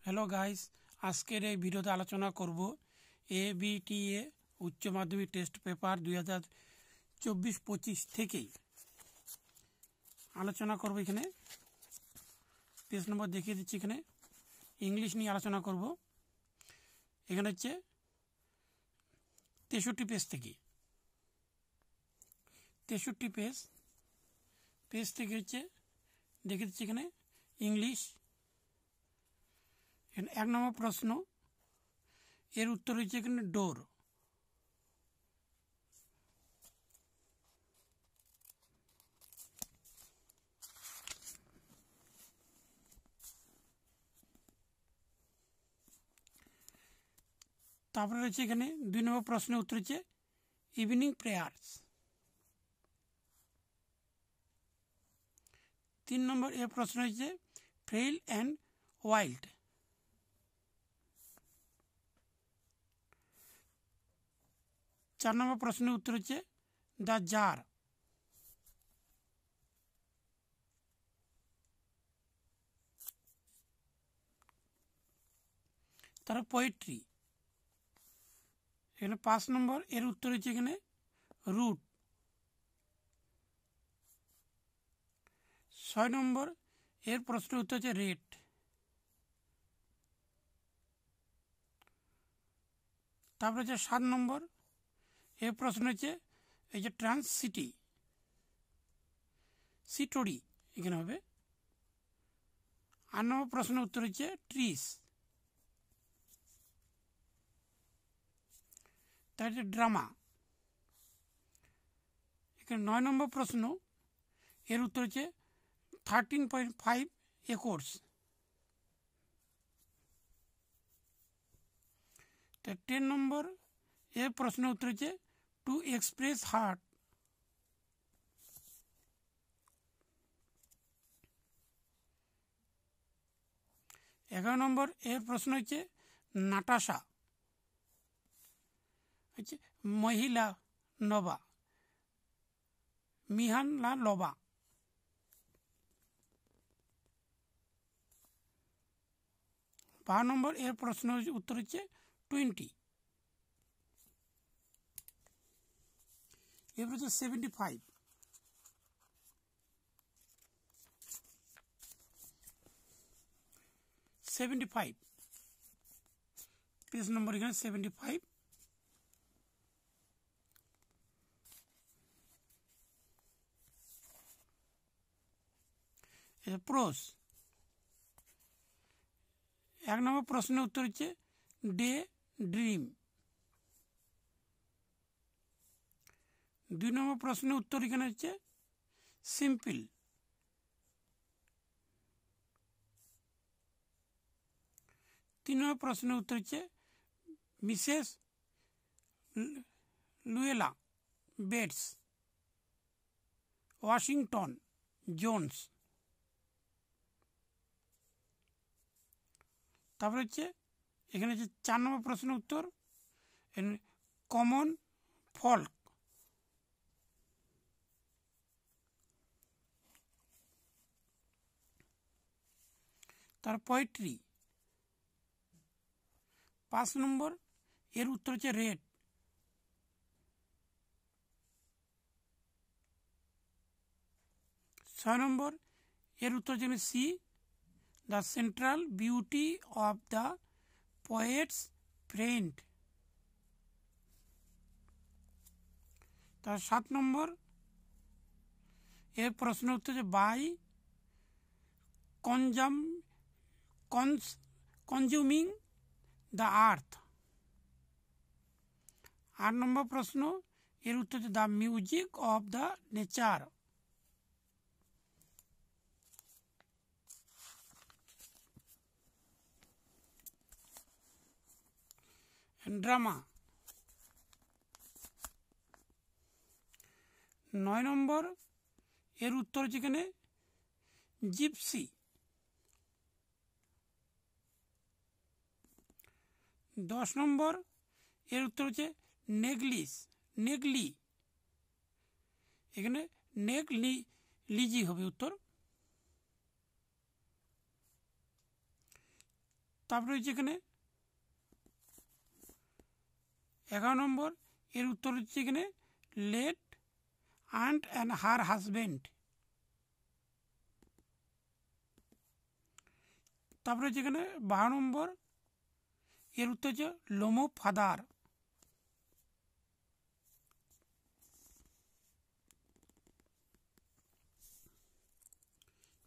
Hello guys, আজকের এই ভিডিওতে আলোচনা করব এবিটিএ উচ্চ মাধ্যমিক টেস্ট পেপার 2024-25 থেকেই আলোচনা করব। এখানে পেজ নম্বর দেখিয়ে দিচ্ছি। এখানে ইংলিশ নিয়ে আলোচনা করব। এখানে হচ্ছে 63 পেজ থেকে 63 পেজ থেকে হচ্ছে দেখিয়ে দিচ্ছি। এখানে ইংলিশ এক নম্বর প্রশ্ন, এর উত্তর হচ্ছে এখানে ডোর। তারপরে রয়েছে এখানে 2 নম্বর প্রশ্নের উত্তর হচ্ছে ইভিনিং প্রেয়ার্স। 3 নম্বর এর প্রশ্ন হচ্ছে ফ্রেইল অ্যান্ড ওয়াইল্ড। 4 নম্বর প্রশ্নের উত্তর হচ্ছে দ্য জার। 5 পোয়েট্রি। এখানে 5 নম্বর এর উত্তর হচ্ছে এখানে রুট। 6 নম্বর এর প্রশ্নের উত্তর হচ্ছে রেট। তারপরে হচ্ছে 7 নম্বর এর প্রশ্ন হচ্ছে এই যে ট্রান্স সিটোরি এখানে হবে। 8 নম্বর প্রশ্নের উত্তর হচ্ছে ট্রিস। তার হচ্ছে ড্রামা। এখানে 9 নম্বর প্রশ্ন এর উত্তর হচ্ছে 13.5 একর্স। 10 নম্বর এর প্রশ্নের উত্তর হচ্ছে টু এক্সপ্রেস হার্ট। 11 নম্বর এর প্রশ্ন হচ্ছে নাটাশা হচ্ছে মহিলা নবা মিহানলা লবা। 12 নম্বর এর প্রশ্ন উত্তর হচ্ছে 20। এরপর হচ্ছে 75। 75 পেজ নম্বর এখানে 75। প্রোস। 1 নম্বর প্রশ্নের উত্তর হচ্ছে ডে ড্রিম। 2 নম্বর প্রশ্নের উত্তর এখানে হচ্ছে সিম্পল। 3 নম্বর প্রশ্নের উত্তর হচ্ছে Mrs Luella Bates Washington Jones. তারপরে হচ্ছে এখানে হচ্ছে 4 নম্বর প্রশ্নের উত্তর কমন ফল্ক। তার পোয়েট্রি। 5 নম্বর এর উত্তর হচ্ছে রেড। 6 নম্বর এর উত্তর হচ্ছে C the central beauty of the poets friend. তার 7 নম্বর এর প্রশ্ন উত্তর হচ্ছে বাই কনজিউমিং দ্য আর্থ। 8 নম্বর প্রশ্ন এর উত্তর হচ্ছে the music of the nature. Drama. 9 নম্বর এর উত্তর হচ্ছে এখানে জিপসি। 10 নম্বর এর উত্তর হচ্ছে নেগলি। এখানে লিজি হবে উত্তর। তারপরে হচ্ছে এখানে 11 নম্বর, এর উত্তর হচ্ছে এখানে late aunt and her husband. তারপরে হচ্ছে এখানে 12 নম্বর, এর উত্তর হচ্ছে লোমো ফাদার।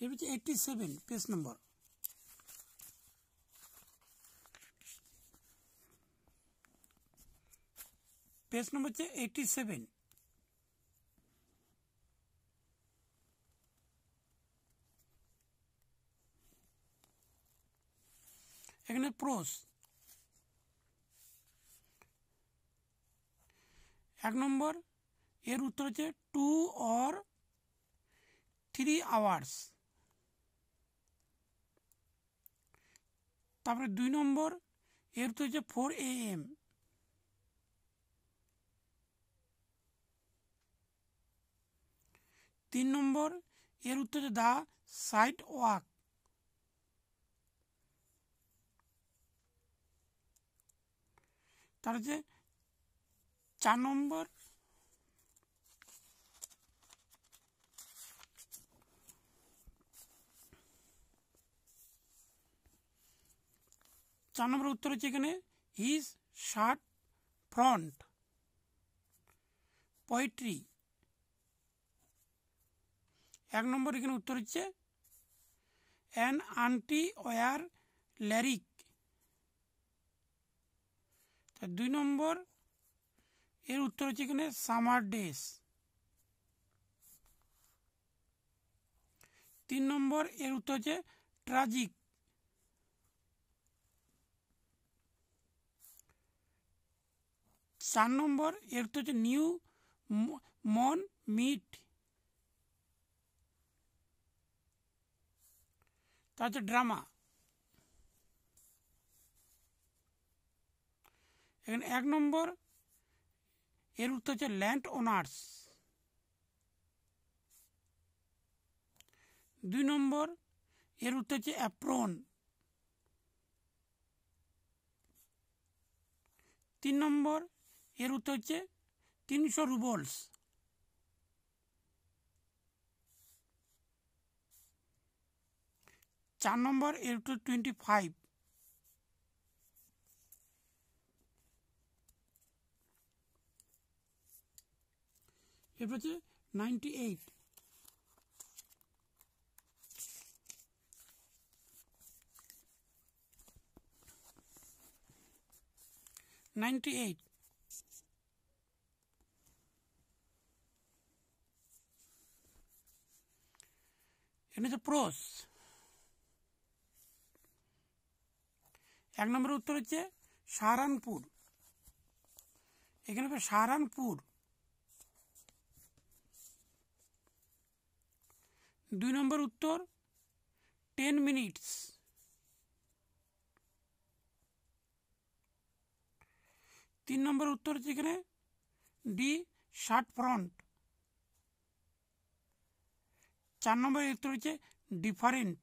এর হচ্ছে 87 পেজ নম্বর। পেজ নম্বর হচ্ছে 87। এখানে প্রোস। 1 নম্বর, এর উত্তর হচ্ছে 2 or 3 hours। তারপরে 2 নম্বর, এর উত্তর হচ্ছে 4 AM। 3 নম্বর, এর উত্তর হচ্ছে দ্য সাইড ওয়াক। তার হচ্ছে 4 নম্বর, উত্তর হচ্ছে এখানে হিজ শার্ট ফ্রন্ট পোয়েট্রি। 1 নম্বর, এখানে উত্তর হচ্ছে অ্যান আন্টি ওয়ার ল্যারিক। 2 নম্বর, এর উত্তর হচ্ছে এখানে সামার ডেজ। 3 নম্বর, এর উত্তর হচ্ছে ট্রাজিক। 4 নম্বর, এর উত্তর হচ্ছে নিউ মন মিট। তা হচ্ছে ড্রামা। এখানে 1 নম্বর, এর উত্তর হচ্ছে ল্যান্ড ওনার্স। 2 নম্বর, এর উত্তর হচ্ছে অ্যাপ্রন। 3 নম্বর, এর উত্তর হচ্ছে 300 রুবলস। 4 নম্বর, এর উত্তর 25। এরপর হচ্ছে 98। 98 এটা হচ্ছে প্রোস। 1 নম্বরের উত্তর হচ্ছে সাহারানপুর। এখানে সাহারানপুর। 2 নম্বর উত্তর 10 মিনিটস। 3 নম্বর উত্তর হচ্ছে এখানে ডি শার্ট ফ্রন্ট। 4 নম্বরের উত্তর হচ্ছে ডিফারেন্ট।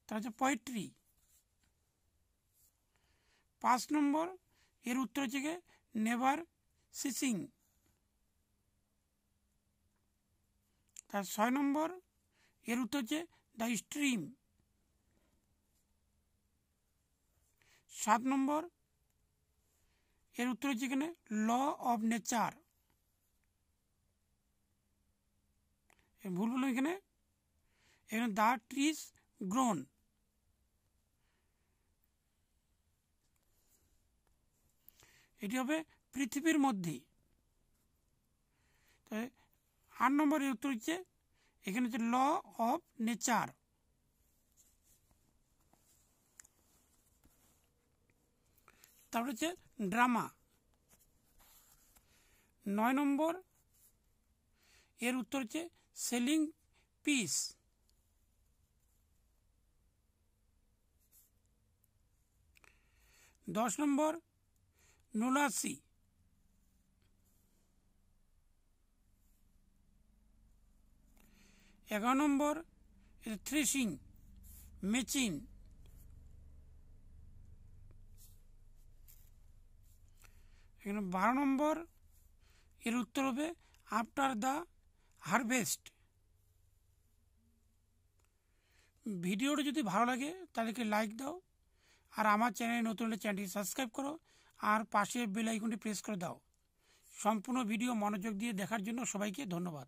তার হচ্ছে পোয়েট্রি। 5 নম্বর, এর উত্তর হচ্ছে গিয়ে নেভার সিসিং। তার 6 নম্বর, এর উত্তর হচ্ছে দ্য স্ট্রিম। 7 নম্বর, এর উত্তর হচ্ছে এখানে ল অফ নেচার। ভুল বললাম এখানে দ্য ট্রিজ গ্রোন। এটি হবে পৃথিবীর মধ্যে। 8 নম্বর, এর উত্তর হচ্ছে এখানে হচ্ছে ল অফ নেচার। তারপরে হচ্ছে ড্রামা। 9 নম্বর, এর উত্তর হচ্ছে সেলিং পিস। 10 নম্বর, নোলাসি। 11 নম্বর থ্রেশিং মেচিন। এখানে 12 নম্বর এর উত্তর হবে আফটার দ্য হারভেস্ট। ভিডিওটা যদি ভালো লাগে তাহলে লাইক দাও, আর আমার চ্যানেলে নতুন হলে চ্যানেলটি সাবস্ক্রাইব করো, আর পাশে বেল আইকনটি প্রেস করে দাও। সম্পূর্ণ ভিডিও মনোযোগ দিয়ে দেখার জন্য সবাইকে ধন্যবাদ।